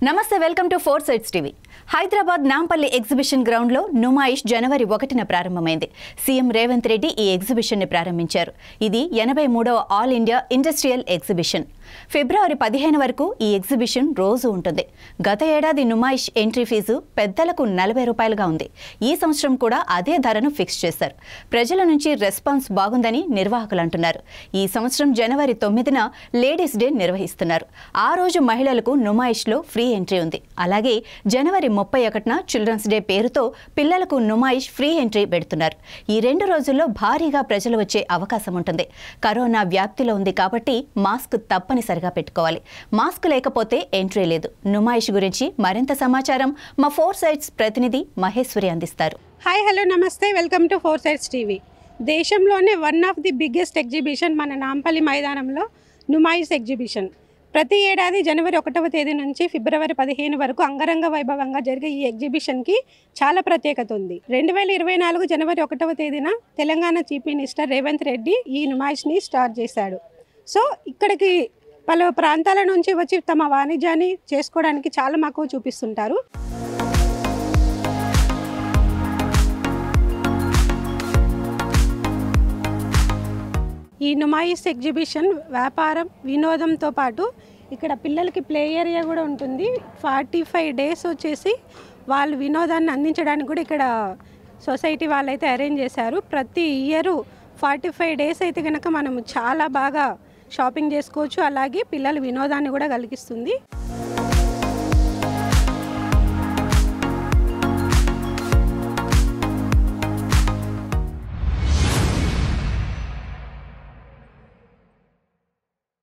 నమస్తే welcome to four sides TV. Hyderabad Nampally exhibition ground లో నుమాయిష్ జనవరి 1న ప్రారంభమైంది. సీఎం రేవంత్ రెడ్డి ఈ ఎగ్జిబిషన్ ని ప్రారంభించారు. ఇది 83వ ఆల్ ఇండియా ఇండస్ట్రియల్ ఎగ్జిబిషన్. ఫిబ్రవరి 15 వరకు ఈ ఎగ్జిబిషన్ రోజు ఉంటుంది. గత ఏడాది నుమాయిష్ ఎంట్రీ ఫీజు పెద్దలకు 40 రూపాయలుగా ఉంది. ఈ సంవత్సరం కూడా అదే ధరను ఫిక్స్ చేశారు. ప్రజల నుంచి రెస్పాన్స్ బాగుందని నిర్వాహకులు అంటున్నారు. ఈ సంవత్సరం జనవరి 9న లేడీస్ డే నిర్వహిస్తున్నారు. ఆ రోజు మహిళలకు నుమాయిష్ లో ఫ్రీ ఎంట్రీ ఉంది. అలాగే జనవరి 31న చిల్డ్రన్స్ డే పేరుతో పిల్లలకు నుమాయిష్ ఫ్రీ ఎంట్రీ పెడుతున్నారు. ఈ 2 రోజుల్లో భారీగా ప్రజలు వచ్చే అవకాశం ఉంటుంది. కరోనా వ్యాప్తిలో ఉంది కాబట్టి మాస్క్ తప్పనిసరిగా పెట్టుకోవాలి. మాస్క్ లేకపోతే ఎంట్రీ లేదు. నుమాయిష్ గురించి మరింత సమాచారం మా ఫోర్ సైడ్స్ ప్రతినిధి మహేశ్వరి అందిస్తారు. Hi hello namaste, welcome to four sides TV. దేశంలోనే one of the biggest exhibition మన నాంపల్లి మైదానంలో నుమాయిష్ ఎగ్జిబిషన్. ప్రతి ఏడాది జనవరి 1వ తేదీ నుంచి ఫిబ్రవరి 15 వరకు అంగరంగ వైభవంగా జరిగే ఈ ఎగ్జిబిషన్కి చాలా ప్రత్యేకత ఉంది. 2024 జనవరి 1వ తేదీన తెలంగాణ చీఫ్ మినిస్టర్ రేవంత్ రెడ్డి ఈ నుమాయిష్ని స్టార్ట్ చేశాడు. సో ఇక్కడికి పలు ప్రాంతాల నుంచి వచ్చి తమ వాణిజ్యాన్ని చేసుకోవడానికి చాలా మక్కువ చూపిస్తుంటారు. ఈ నుమాయిష్ ఎగ్జిబిషన్ వ్యాపారం వినోదంతో పాటు ఇక్కడ పిల్లలకి ప్లే ఏరియా కూడా ఉంటుంది. 45 డేస్ వచ్చేసి వాళ్ళు వినోదాన్ని అందించడానికి కూడా ఇక్కడ సొసైటీ వాళ్ళైతే అరేంజ్ చేశారు. ప్రతి ఇయర్ 45 డేస్ అయితే కనుక మనం చాలా బాగా షాపింగ్ చేసుకోవచ్చు. అలాగే పిల్లల వినోదాన్ని కూడా కలిగిస్తుంది.